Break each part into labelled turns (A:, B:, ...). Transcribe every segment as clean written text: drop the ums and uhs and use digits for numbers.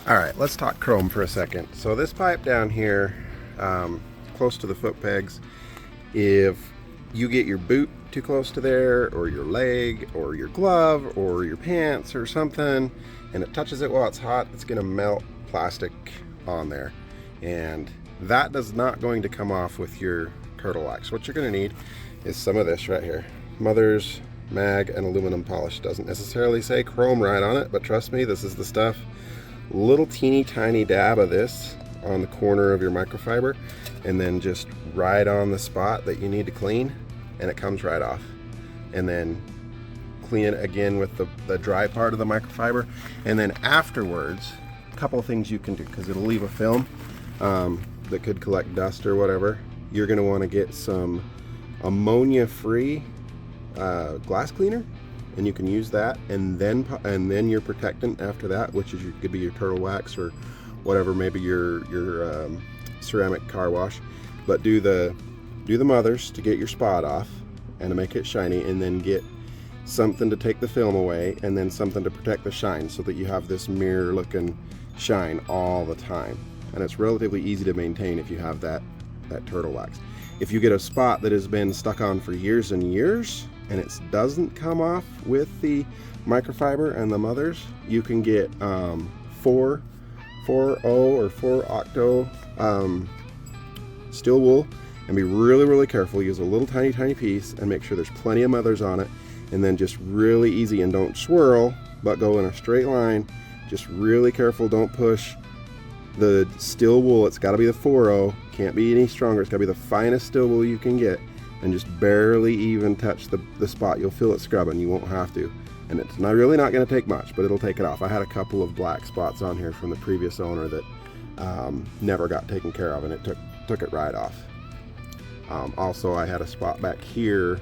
A: All right, let's talk chrome for a second. So this pipe down here, close to the foot pegs, if you get your boot too close to there, or your leg, or your glove, or your pants, or something, and it touches it while it's hot, it's gonna melt plastic on there. And that is not going to come off with your turtle wax. What you're gonna need is some of this right here. Mother's mag and aluminum polish. Doesn't necessarily say chrome right on it, but trust me, this is the stuff. Little teeny tiny dab of this on the corner of your microfiber, and then just right on the spot that you need to clean, and it comes right off. And then clean it again with the dry part of the microfiber, and then afterwards a couple of things you can do, because it'll leave a film that could collect dust or whatever. You're going to want to get some ammonia-free glass cleaner, and you can use that, and then your protectant after that, which is could be your turtle wax or whatever, maybe your ceramic car wash. But do the mothers to get your spot off and to make it shiny, and then get something to take the film away, and then something to protect the shine, so that you have this mirror looking shine all the time. And it's relatively easy to maintain if you have that turtle wax. If you get a spot that has been stuck on for years and years and it doesn't come off with the microfiber and the mothers, you can get 4O or 4-octo steel wool, and be really careful. Use a little tiny piece and make sure there's plenty of mothers on it, and then just really easy, and don't swirl, but go in a straight line. Just really careful, don't push the steel wool. It's got to be the 4O, can't be any stronger. It's got to be the finest steel wool you can get, and just barely even touch the spot. You'll feel it scrubbing, you won't have to, and it's really not going to take much, but it'll take it off. I had a couple of black spots on here from the previous owner that never got taken care of, and it took it right off. Also, I had a spot back here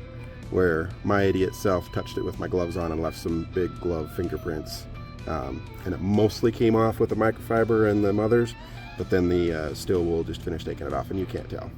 A: where my idiot self touched it with my gloves on and left some big glove fingerprints, and it mostly came off with the microfiber and the mothers, but then the steel wool just finished taking it off, and you can't tell.